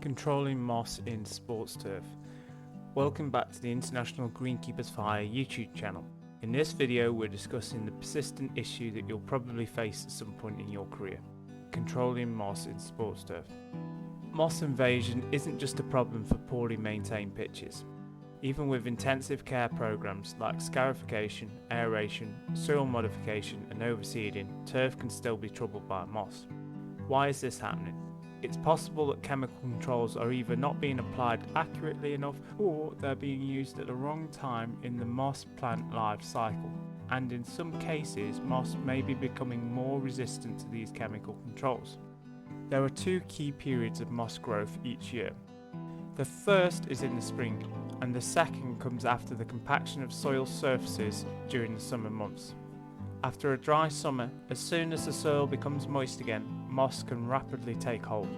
Controlling moss in sports turf. Welcome back to the International Greenkeepers Fire YouTube channel. In this video we're discussing the persistent issue that you'll probably face at some point in your career: controlling moss in sports turf. Moss invasion isn't just a problem for poorly maintained pitches. Even with intensive care programs like scarification, aeration, soil modification and overseeding, turf can still be troubled by moss. Why is this happening? It's possible that chemical controls are either not being applied accurately enough or they're being used at the wrong time in the moss plant life cycle, and in some cases moss may be becoming more resistant to these chemical controls. There are two key periods of moss growth each year. The first is in the spring, and the second comes after the compaction of soil surfaces during the summer months. After a dry summer, as soon as the soil becomes moist again, moss can rapidly take hold.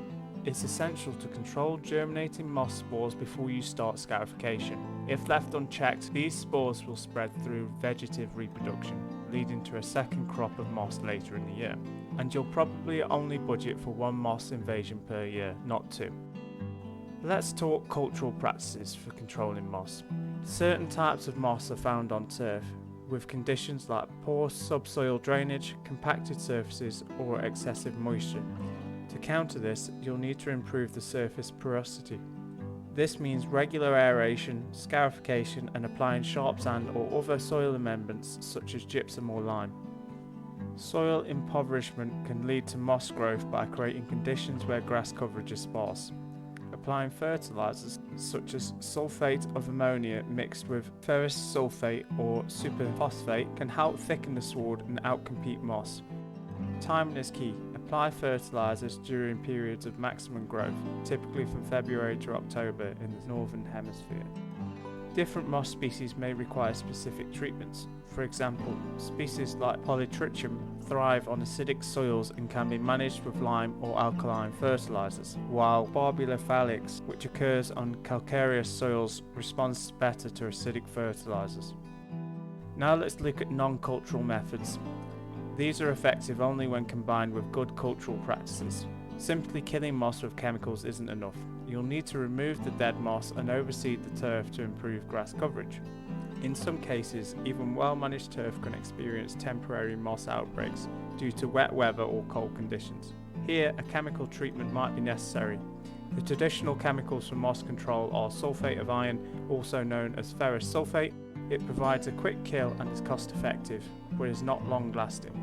It's essential to control germinating moss spores before you start scarification. If left unchecked, these spores will spread through vegetative reproduction, leading to a second crop of moss later in the year. And you'll probably only budget for one moss invasion per year, not two. Let's talk cultural practices for controlling moss. Certain types of moss are found on turf, with conditions like poor subsoil drainage, compacted surfaces or excessive moisture. To counter this, you'll need to improve the surface porosity. This means regular aeration, scarification and applying sharp sand or other soil amendments such as gypsum or lime. Soil impoverishment can lead to moss growth by creating conditions where grass coverage is sparse. Applying fertilizers such as sulphate of ammonia mixed with ferrous sulphate or superphosphate can help thicken the sward and outcompete moss. Timing is key. Apply fertilizers during periods of maximum growth, typically from February to October in the northern hemisphere. Different moss species may require specific treatments. For example, species like Polytrichum thrive on acidic soils and can be managed with lime or alkaline fertilizers, while Barbulophyllix, which occurs on calcareous soils, responds better to acidic fertilizers. Now let's look at non-cultural methods. These are effective only when combined with good cultural practices. Simply killing moss with chemicals isn't enough. You'll need to remove the dead moss and overseed the turf to improve grass coverage. In some cases, even well-managed turf can experience temporary moss outbreaks due to wet weather or cold conditions. Here, a chemical treatment might be necessary. The traditional chemicals for moss control are sulphate of iron, also known as ferrous sulphate. It provides a quick kill and is cost-effective, but is not long-lasting.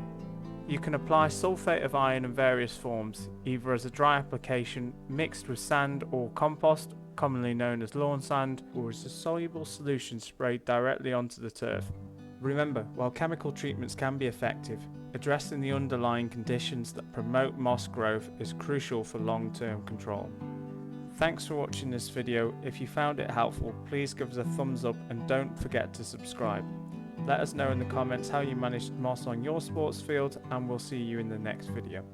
You can apply sulphate of iron in various forms, either as a dry application mixed with sand or compost, commonly known as lawn sand, or as a soluble solution sprayed directly onto the turf. Remember, while chemical treatments can be effective, addressing the underlying conditions that promote moss growth is crucial for long-term control. Thanks for watching this video. If you found it helpful, please give us a thumbs up and don't forget to subscribe. Let us know in the comments how you managed moss on your sports field, and we'll see you in the next video.